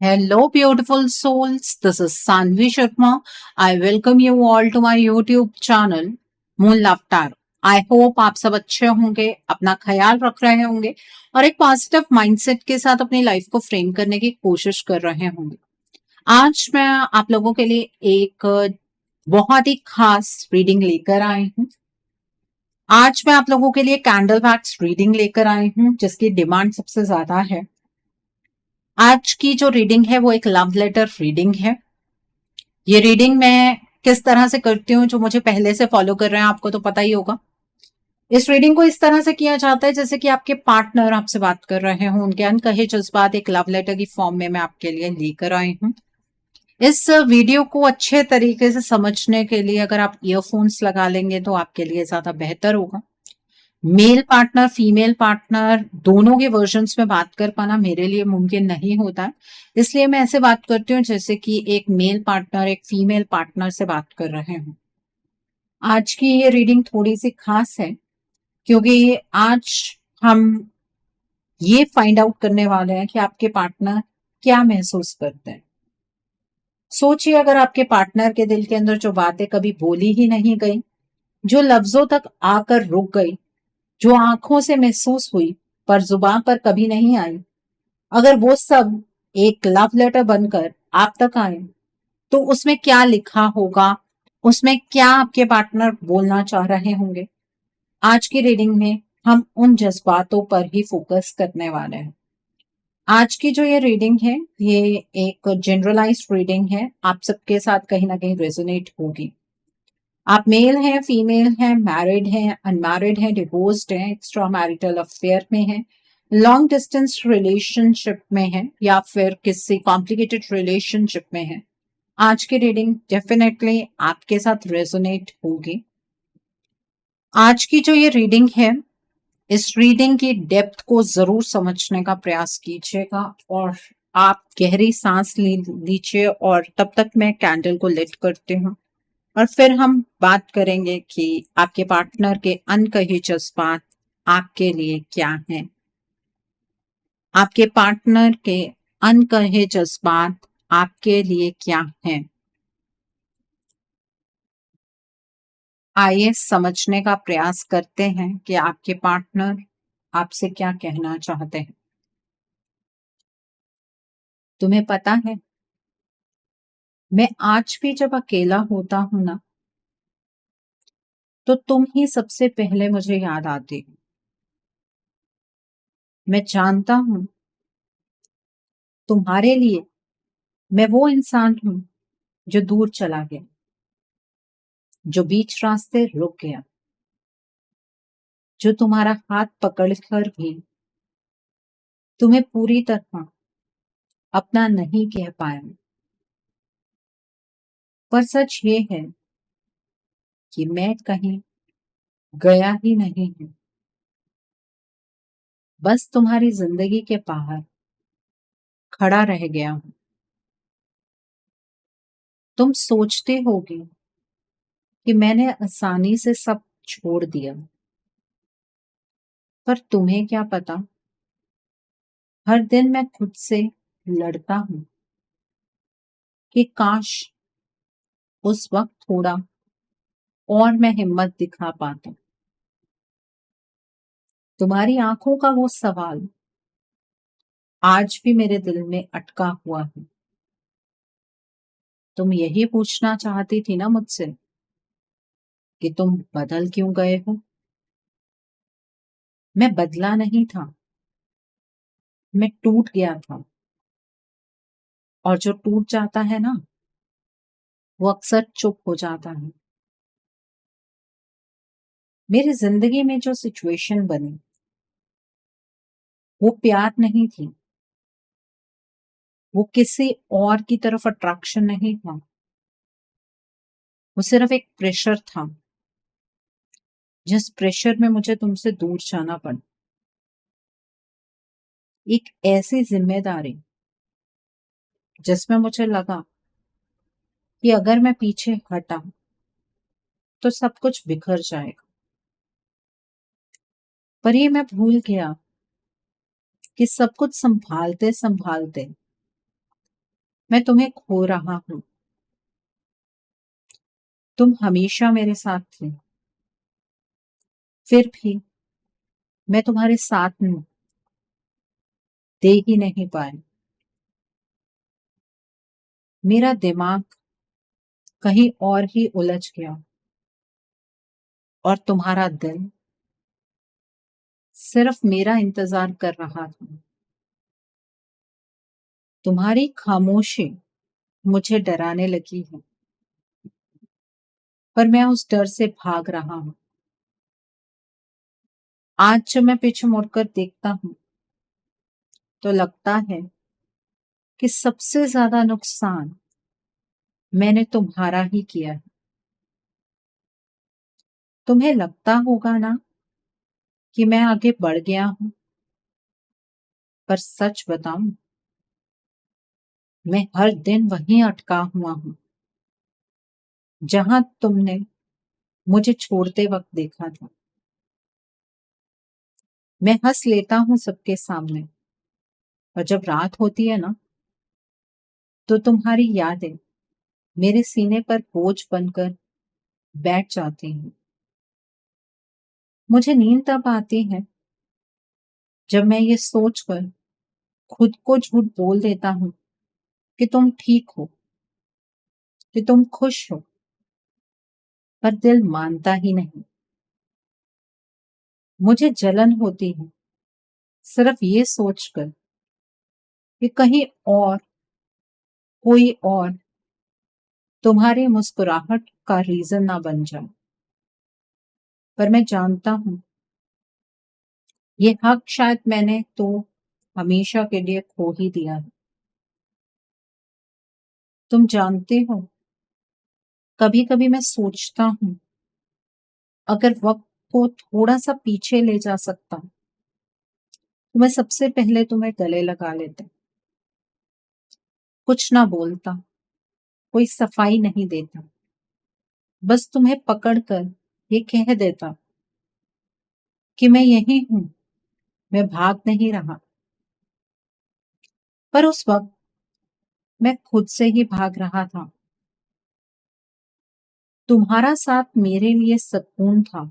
Hello, beautiful souls. This is Sanvi Sharma. I welcome you all to my YouTube channel, Moon Laughter. I hope आप सब अच्छे होंगे, अपना ख्याल रख रहे होंगे और एक पॉजिटिव माइंडसेट के साथ अपनी लाइफ को फ्रेम करने की कोशिश कर रहे होंगे। आज मैं आप लोगों के लिए एक बहुत ही खास रीडिंग लेकर आई हूँ। आज मैं आप लोगों के लिए कैंडल वैक्स रीडिंग लेकर आई हूँ, जिसकी डिमांड सबसे ज्यादा है। आज की जो रीडिंग है वो एक लव लेटर रीडिंग है। ये रीडिंग मैं किस तरह से करती हूँ, जो मुझे पहले से फॉलो कर रहे हैं आपको तो पता ही होगा। इस रीडिंग को इस तरह से किया जाता है जैसे कि आपके पार्टनर आपसे बात कर रहे हों, उनके अनकहे जज्बात एक लव लेटर की फॉर्म में मैं आपके लिए लेकर आई हूँ। इस वीडियो को अच्छे तरीके से समझने के लिए अगर आप ईयरफोन्स लगा लेंगे तो आपके लिए ज्यादा बेहतर होगा। मेल पार्टनर फीमेल पार्टनर दोनों के वर्जन्स में बात कर पाना मेरे लिए मुमकिन नहीं होता है, इसलिए मैं ऐसे बात करती हूँ जैसे कि एक मेल पार्टनर एक फीमेल पार्टनर से बात कर रहे हूँ। आज की ये रीडिंग थोड़ी सी खास है क्योंकि आज हम ये फाइंड आउट करने वाले हैं कि आपके पार्टनर क्या महसूस करते हैं। सोचिए, अगर आपके पार्टनर के दिल के अंदर जो बातें कभी बोली ही नहीं गई, जो लफ्जों तक आकर रुक गई, जो आंखों से महसूस हुई पर जुबान पर कभी नहीं आई, अगर वो सब एक लव लेटर बनकर आप तक आए तो उसमें क्या लिखा होगा, उसमें क्या आपके पार्टनर बोलना चाह रहे होंगे। आज की रीडिंग में हम उन जज्बातों पर ही फोकस करने वाले हैं। आज की जो ये रीडिंग है ये एक जनरलाइज्ड रीडिंग है, आप सबके साथ कहीं ना कहीं रेजोनेट होगी। आप मेल हैं फीमेल हैं, मैरिड हैं अनमैरिड हैं, डिवोर्स्ड हैं, एक्स्ट्रा मैरिटल अफेयर में हैं, लॉन्ग डिस्टेंस रिलेशनशिप में हैं या फिर किसी कॉम्प्लिकेटेड रिलेशनशिप में हैं, आज की रीडिंग डेफिनेटली आपके साथ रेजोनेट होगी। आज की जो ये रीडिंग है, इस रीडिंग की डेप्थ को जरूर समझने का प्रयास कीजिएगा और आप गहरी सांस लीजिए और तब तक मैं कैंडल को लिट करती हूँ और फिर हम बात करेंगे कि आपके पार्टनर के अनकहे जज्बात आपके लिए क्या हैं। आपके पार्टनर के अनकहे जज्बात आपके लिए क्या हैं। आइए समझने का प्रयास करते हैं कि आपके पार्टनर आपसे क्या कहना चाहते हैं। तुम्हें पता है, मैं आज भी जब अकेला होता हूं ना, तो तुम ही सबसे पहले मुझे याद आती हो। मैं जानता हूं तुम्हारे लिए मैं वो इंसान हूं जो दूर चला गया, जो बीच रास्ते रुक गया, जो तुम्हारा हाथ पकड़कर भी तुम्हें पूरी तरह अपना नहीं कह पाया। पर सच ये है कि मैं कहीं गया ही नहीं हूं, बस तुम्हारी जिंदगी के बाहर खड़ा रह गया हूं। तुम सोचते होगे कि मैंने आसानी से सब छोड़ दिया, पर तुम्हें क्या पता, हर दिन मैं खुद से लड़ता हूं कि काश उस वक्त थोड़ा और मैं हिम्मत दिखा पाता। तुम्हारी आंखों का वो सवाल आज भी मेरे दिल में अटका हुआ है। तुम यही पूछना चाहती थी ना मुझसे कि तुम बदल क्यों गए हो। मैं बदला नहीं था, मैं टूट गया था। और जो टूट जाता है ना, वो अक्सर चुप हो जाता है। मेरी जिंदगी में जो सिचुएशन बनी वो प्यार नहीं थी, वो किसी और की तरफ अट्रैक्शन नहीं था, वो सिर्फ एक प्रेशर था, जिस प्रेशर में मुझे तुमसे दूर जाना पड़ा। एक ऐसी जिम्मेदारी जिसमें मुझे लगा कि अगर मैं पीछे हटा तो सब कुछ बिखर जाएगा। पर ये मैं भूल गया कि सब कुछ संभालते संभालते मैं तुम्हें खो रहा हूँ। तुम हमेशा मेरे साथ थे, फिर भी मैं तुम्हारे साथ दे ही नहीं पाए। मेरा दिमाग कहीं और ही उलझ गया और तुम्हारा दिल सिर्फ मेरा इंतजार कर रहा था। तुम्हारी खामोशी मुझे डराने लगी है, पर मैं उस डर से भाग रहा हूँ। आज जब मैं पीछे मुड़कर देखता हूँ तो लगता है कि सबसे ज्यादा नुकसान मैंने तुम्हारा ही किया है। तुम्हें लगता होगा ना कि मैं आगे बढ़ गया हूं, पर सच बताऊं, मैं हर दिन वहीं अटका हुआ हूं जहां तुमने मुझे छोड़ते वक्त देखा था। मैं हंस लेता हूं सबके सामने, और जब रात होती है ना, तो तुम्हारी यादें मेरे सीने पर बोझ बनकर बैठ जाती हैं। मुझे नींद तब आती है जब मैं ये सोचकर खुद को झूठ बोल देता हूं कि तुम ठीक हो, कि तुम खुश हो, पर दिल मानता ही नहीं। मुझे जलन होती है सिर्फ ये सोचकर कि कहीं और कोई और तुम्हारी मुस्कुराहट का रीजन ना बन जाए। पर मैं जानता हूं ये हक शायद मैंने तो हमेशा के लिए खो ही दिया है। तुम जानते हो, कभी कभी मैं सोचता हूं अगर वक्त को थोड़ा सा पीछे ले जा सकता तो मैं सबसे पहले तुम्हें गले लगा लेता, कुछ ना बोलता, कोई सफाई नहीं देता, बस तुम्हें पकड़कर ये कह देता कि मैं यही हूं, मैं भाग नहीं रहा। पर उस वक्त मैं खुद से ही भाग रहा था। तुम्हारा साथ मेरे लिए सुकून था,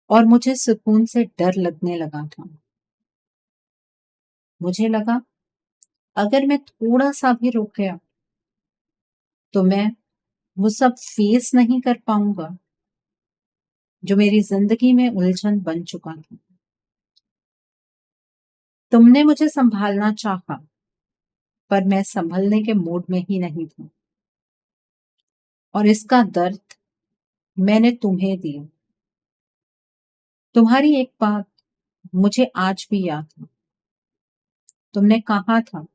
और मुझे सुकून से डर लगने लगा था। मुझे लगा अगर मैं थोड़ा सा भी रुक गया तो मैं वो सब फेस नहीं कर पाऊंगा जो मेरी जिंदगी में उलझन बन चुका था। तुमने मुझे संभालना चाहा, पर मैं संभलने के मूड में ही नहीं था, और इसका दर्द मैंने तुम्हें दिया। तुम्हारी एक बात मुझे आज भी याद है। तुमने कहा था,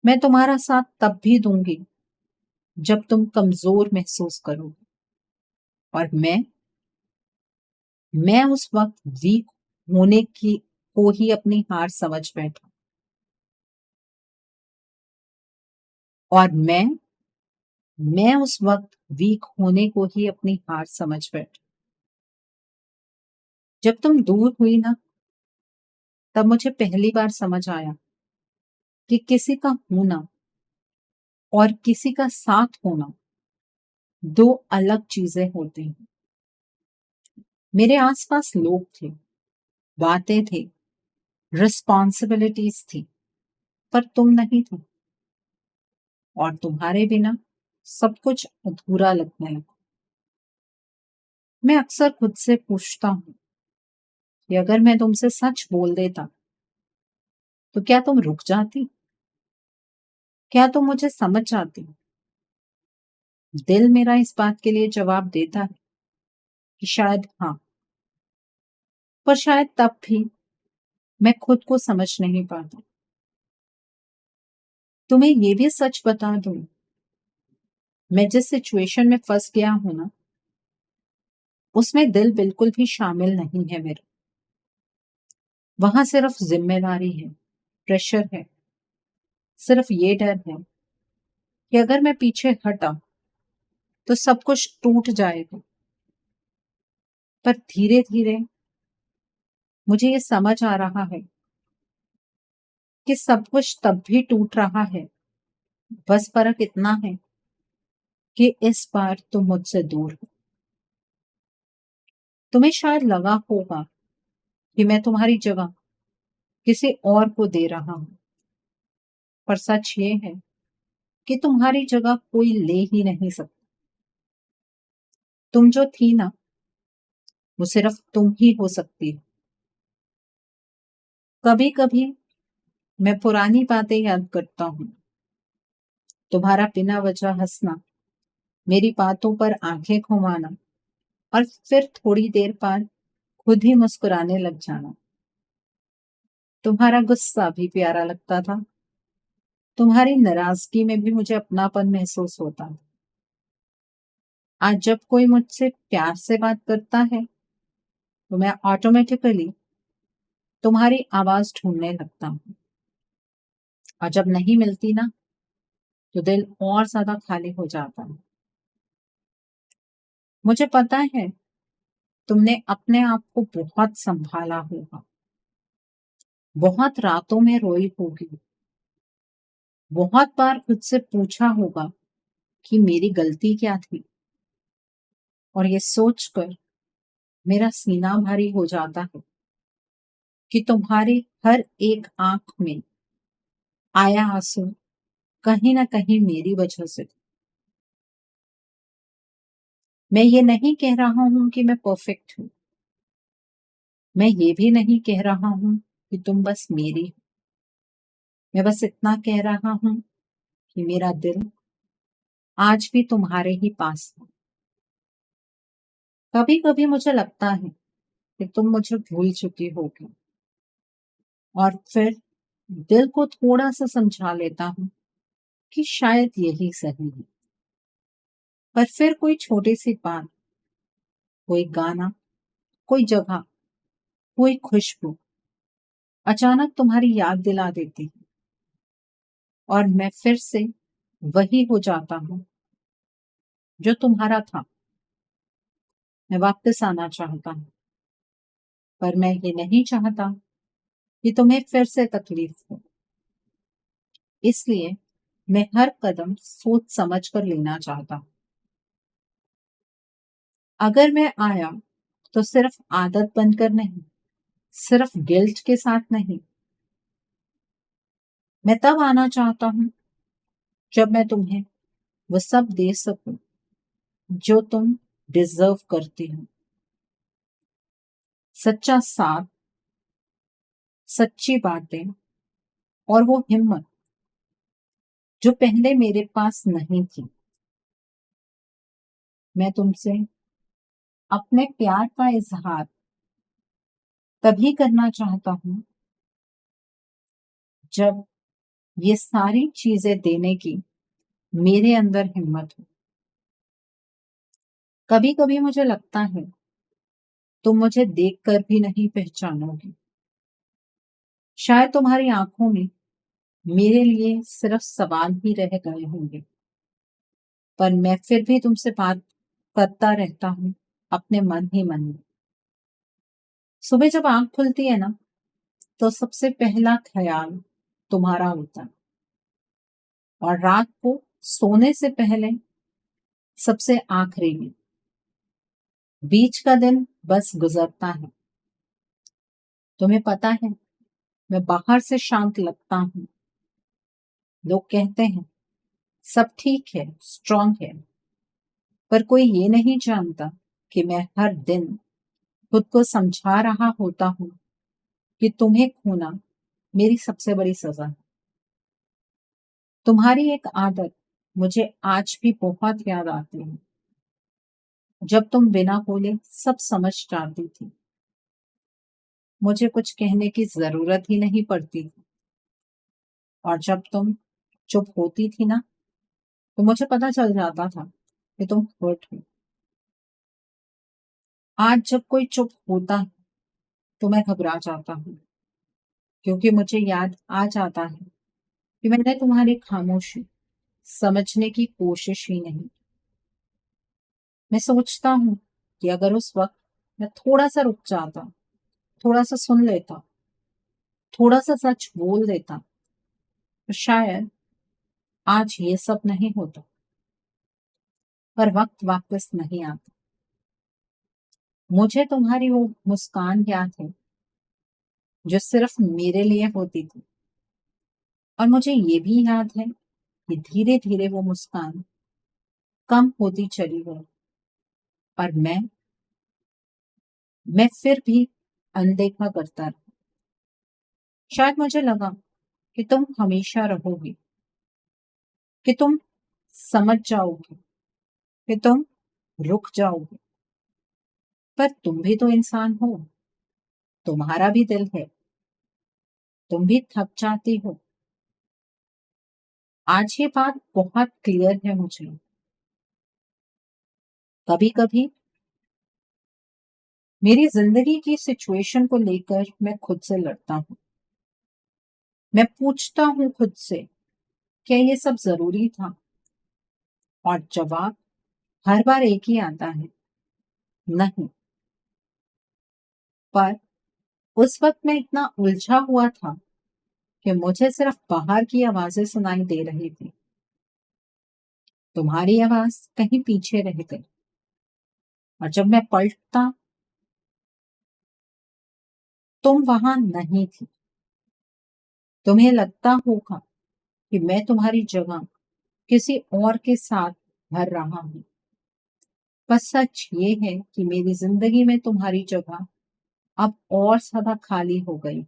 मैं तुम्हारा साथ तब भी दूंगी जब तुम कमजोर महसूस करोगे। और मैं उस वक्त वीक होने की को ही अपनी हार समझ बैठा, और मैं उस वक्त वीक होने को ही अपनी हार समझ बैठा। जब तुम दूर हुई ना, तब मुझे पहली बार समझ आया कि किसी का होना और किसी का साथ होना दो अलग चीजें होती हैं। मेरे आसपास लोग थे, बातें थी, रिस्पॉन्सिबिलिटीज थी, पर तुम नहीं थे, और तुम्हारे बिना सब कुछ अधूरा लगने लगा। मैं अक्सर खुद से पूछता हूँ कि अगर मैं तुमसे सच बोल देता तो क्या तुम रुक जाती, क्या तुम मुझे समझ जाती। दिल मेरा इस बात के लिए जवाब देता है कि शायद हाँ, पर शायद तब भी मैं खुद को समझ नहीं पाता। तुम्हें ये भी सच बता दूं, मैं जिस सिचुएशन में फंस गया हूं ना, उसमें दिल बिल्कुल भी शामिल नहीं है मेरा। वहां सिर्फ जिम्मेदारी है, प्रेशर है, सिर्फ ये डर है कि अगर मैं पीछे हटा तो सब कुछ टूट जाएगा। पर धीरे धीरे मुझे ये समझ आ रहा है कि सब कुछ तब भी टूट रहा है, बस फर्क इतना है कि इस बार तुम मुझसे दूर हो। तुम्हें शायद लगा होगा कि मैं तुम्हारी जगह किसी और को दे रहा हूं, पर सच ये है कि तुम्हारी जगह कोई ले ही नहीं सकता। तुम जो थी ना, वो सिर्फ तुम ही हो सकती हो। कभी कभी मैं पुरानी बातें याद करता हूँ, तुम्हारा बिना वजह हंसना, मेरी बातों पर आंखें घुमाना और फिर थोड़ी देर बाद खुद ही मुस्कुराने लग जाना। तुम्हारा गुस्सा भी प्यारा लगता था, तुम्हारी नाराजगी में भी मुझे अपनापन महसूस होता था। आज जब कोई मुझसे प्यार से बात करता है तो मैं ऑटोमेटिकली तुम्हारी आवाज ढूंढने लगता हूँ, और जब नहीं मिलती ना तो दिल और ज्यादा खाली हो जाता है। मुझे पता है तुमने अपने आप को बहुत संभाला होगा, बहुत रातों में रोई होगी, बहुत बार खुद से पूछा होगा कि मेरी गलती क्या थी। और ये सोचकर मेरा सीना भारी हो जाता है कि तुम्हारी हर एक आंख में आया आंसू कहीं ना कहीं मेरी वजह से था। मैं ये नहीं कह रहा हूं कि मैं परफेक्ट हूं, मैं ये भी नहीं कह रहा हूं कि तुम बस मेरी हो। मैं बस इतना कह रहा हूं कि मेरा दिल आज भी तुम्हारे ही पास है। कभी कभी मुझे लगता है कि तुम मुझे भूल चुकी होगी, और फिर दिल को थोड़ा सा समझा लेता हूँ कि शायद यही सही है। पर फिर कोई छोटी सी बात, कोई गाना, कोई जगह, कोई खुशबू अचानक तुम्हारी याद दिला देती है, और मैं फिर से वही हो जाता हूँ जो तुम्हारा था। मैं वापस आना चाहता हूँ, पर मैं ये नहीं चाहता कि तुम्हें फिर से तकलीफ हो। इसलिए मैं हर कदम सोच समझ कर लेना चाहता हूँ। अगर मैं आया तो सिर्फ आदत बनकर नहीं, सिर्फ गिल्ट के साथ नहीं। मैं तब आना चाहता हूँ जब मैं तुम्हें वो सब दे सकूं जो तुम डिजर्व करती हो। सच्चा साथ, सच्ची बातें, और वो हिम्मत जो पहले मेरे पास नहीं थी। मैं तुमसे अपने प्यार का इजहार तभी करना चाहता हूँ जब ये सारी चीजें देने की मेरे अंदर हिम्मत हो। कभी कभी मुझे लगता है तुम मुझे देखकर भी नहीं पहचानोगी। शायद तुम्हारी आंखों में मेरे लिए सिर्फ सवाल ही रह गए होंगे, पर मैं फिर भी तुमसे बात करता रहता हूँ, अपने मन ही मन में। सुबह जब आंख खुलती है ना, तो सबसे पहला ख्याल तुम्हारा होता है, और रात को सोने से पहले सबसे आखिरी में। बीच का दिन बस गुजरता है। तुम्हें पता है, मैं बाहर से शांत लगता हूँ, लोग कहते हैं सब ठीक है, स्ट्रांग है, पर कोई ये नहीं जानता कि मैं हर दिन खुद को समझा रहा होता हूँ कि तुम्हें खोना मेरी सबसे बड़ी सजा है। तुम्हारी एक आदत मुझे आज भी बहुत याद आती है, जब तुम बिना बोले सब समझ जाती थी। मुझे कुछ कहने की जरूरत ही नहीं पड़ती थी, और जब तुम चुप होती थी ना, तो मुझे पता चल जाता था कि तुम हर्ट हो। आज जब कोई चुप होता है तो मैं घबरा जाता हूँ, क्योंकि मुझे याद आ जाता है कि मैंने तुम्हारी खामोशी समझने की कोशिश ही नहीं। मैं सोचता हूँ कि अगर उस वक्त मैं थोड़ा सा रुक जाता, थोड़ा सा सुन लेता, थोड़ा सा सच बोल देता, तो शायद आज ये सब नहीं होता, पर वक्त वापस नहीं आता। मुझे तुम्हारी वो मुस्कान याद है जो सिर्फ मेरे लिए होती थी, और मुझे ये भी याद है कि धीरे धीरे वो मुस्कान कम होती चली गई, और मैं फिर भी अनदेखा करता रहा। शायद मुझे लगा कि तुम हमेशा रहोगी, कि तुम समझ जाओगी, कि तुम रुक जाओगे, पर तुम भी तो इंसान हो, तुम्हारा भी दिल है, तुम भी थक जाती हो। आज ये बात बहुत क्लियर है मुझे। कभी कभी मेरी जिंदगी की सिचुएशन को लेकर मैं खुद से लड़ता हूँ। मैं पूछता हूँ खुद से, क्या ये सब जरूरी था? और जवाब हर बार एक ही आता है, नहीं। पर उस वक्त मैं इतना उलझा हुआ था कि मुझे सिर्फ बाहर की आवाजें सुनाई दे रही थी। तुम्हारी आवाज कहीं पीछे रह गई, और जब मैं पलटता तुम वहां नहीं थी। तुम्हें लगता होगा कि मैं तुम्हारी जगह किसी और के साथ भर रहा हूं, पर सच ये है कि मेरी जिंदगी में तुम्हारी जगह अब और ज्यादा खाली हो गई।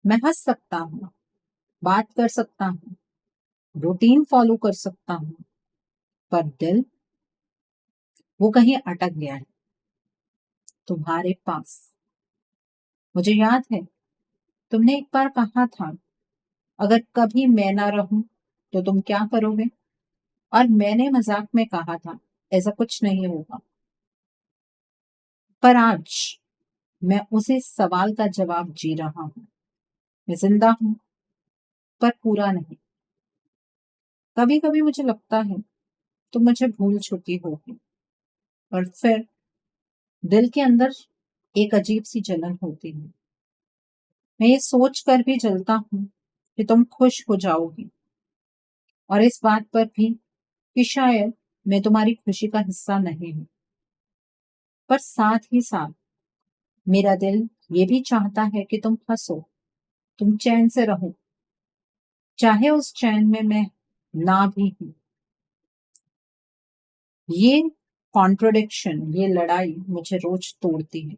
मैं हंस सकता हूँ, बात कर सकता हूँ, रूटीन फॉलो कर सकता हूँ, पर दिल वो कहीं अटक गया है, तुम्हारे पास। मुझे याद है तुमने एक बार कहा था, अगर कभी मैं ना रहूं तो तुम क्या करोगे? और मैंने मजाक में कहा था, ऐसा कुछ नहीं होगा। पर आज मैं उसी सवाल का जवाब जी रहा हूँ। मैं जिंदा हूँ, पर पूरा नहीं। कभी कभी मुझे लगता है तुम मुझे भूल चुकी होगी, और फिर दिल के अंदर एक अजीब सी जलन होती है। मैं ये सोच कर भी जलता हूँ कि तुम खुश हो जाओगी, और इस बात पर भी कि शायद मैं तुम्हारी खुशी का हिस्सा नहीं हूँ। पर साथ ही साथ मेरा दिल ये भी चाहता है कि तुम हंसो, तुम चैन से रहो, चाहे उस चैन में मैं ना भी हूं। ये कॉन्ट्रोडिक्शन, ये लड़ाई मुझे रोज तोड़ती है।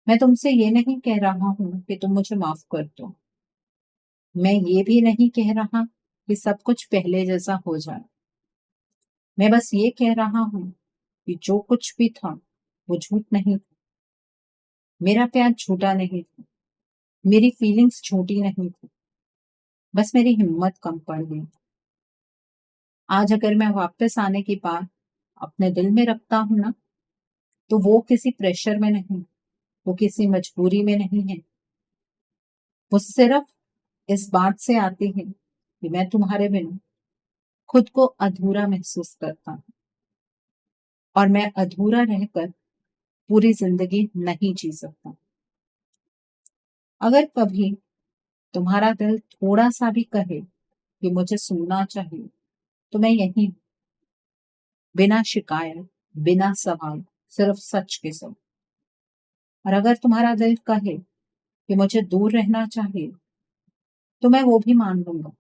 मैं तुमसे ये नहीं कह रहा हूं कि तुम मुझे माफ कर दो। मैं ये भी नहीं कह रहा कि सब कुछ पहले जैसा हो जाए। मैं बस ये कह रहा हूं कि जो कुछ भी था वो झूठ नहीं था। मेरा प्यार झूठा नहीं था, मेरी फीलिंग्स झूठी नहीं थी, बस मेरी हिम्मत कम पड़ गई। आज अगर मैं वापस आने की बात अपने दिल में रखता हूं ना, तो वो किसी प्रेशर में नहीं, वो किसी मजबूरी में नहीं है। वो सिर्फ इस बात से आती है कि मैं तुम्हारे बिना खुद को अधूरा महसूस करता हूँ, और मैं अधूरा रहकर पूरी जिंदगी नहीं जी सकता। अगर कभी तुम्हारा दिल थोड़ा सा भी कहे कि मुझे सुनना चाहिए, तो मैं यही हूं, बिना शिकायत, बिना सवाल, सिर्फ सच के साथ। और अगर तुम्हारा दिल कहे कि मुझे दूर रहना चाहिए, तो मैं वो भी मान लूंगा।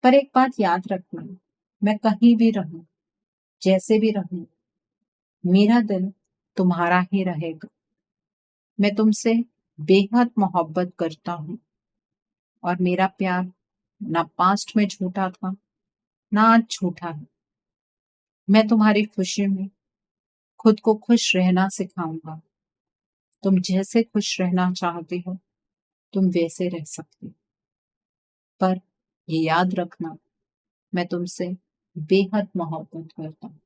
पर एक बात याद रखना, मैं कहीं भी रहूं, जैसे भी रहूं, मेरा दिल तुम्हारा ही रहेगा। मैं तुमसे बेहद मोहब्बत करता हूँ, और मेरा प्यार ना पास्ट में झूठा था, ना आज झूठा है। मैं तुम्हारी खुशी में खुद को खुश रहना सिखाऊंगा। तुम जैसे खुश रहना चाहती हो, तुम वैसे रह सकती हो। पर ये याद रखना, मैं तुमसे बेहद मोहब्बत करता हूँ।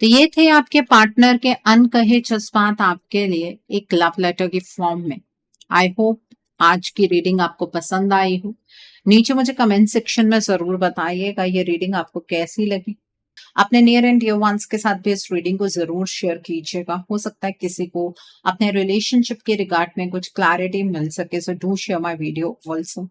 तो ये थे आपके पार्टनर के अनकहे जज्बात आपके लिए एक लव लेटर की फॉर्म में। आई होप आज की रीडिंग आपको पसंद आई हो। नीचे मुझे कमेंट सेक्शन में जरूर बताइएगा ये रीडिंग आपको कैसी लगी। अपने नियर एंड डियर वंस के साथ भी इस रीडिंग को ज़रूर शेयर कीजिएगा। हो सकता है किसी को अपने रिलेशनशिप के रिगार्ड में कुछ क्लैरिटी मिल सके, so do share my video also.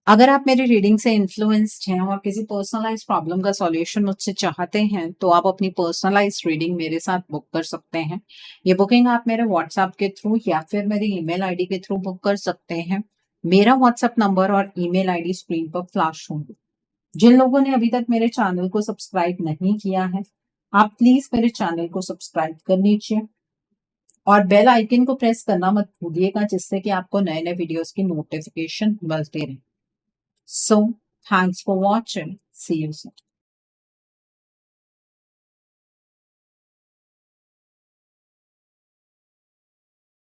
अगर आप मेरी रीडिंग से इन्फ्लुएंस्ड हैं और किसी पर्सनलाइज्ड प्रॉब्लम का सॉल्यूशन मुझसे चाहते हैं, तो आप अपनी पर्सनलाइज्ड रीडिंग मेरे साथ बुक कर सकते हैं। ये बुकिंग आप मेरे व्हाट्सएप के थ्रू या फिर मेरी ईमेल आईडी के थ्रू बुक कर सकते हैं। मेरा व्हाट्सएप नंबर और ईमेल आईडी स्क्रीन पर फ्लैश होंगे। जिन लोगों ने अभी तक मेरे चैनल को सब्सक्राइब नहीं किया है, आप प्लीज मेरे चैनल को सब्सक्राइब कर लीजिए और बेल आइकन को प्रेस करना मत भूलिएगा, जिससे कि आपको नए नए वीडियोस की नोटिफिकेशन मिलते रहे। So, thanks for watching. See you soon.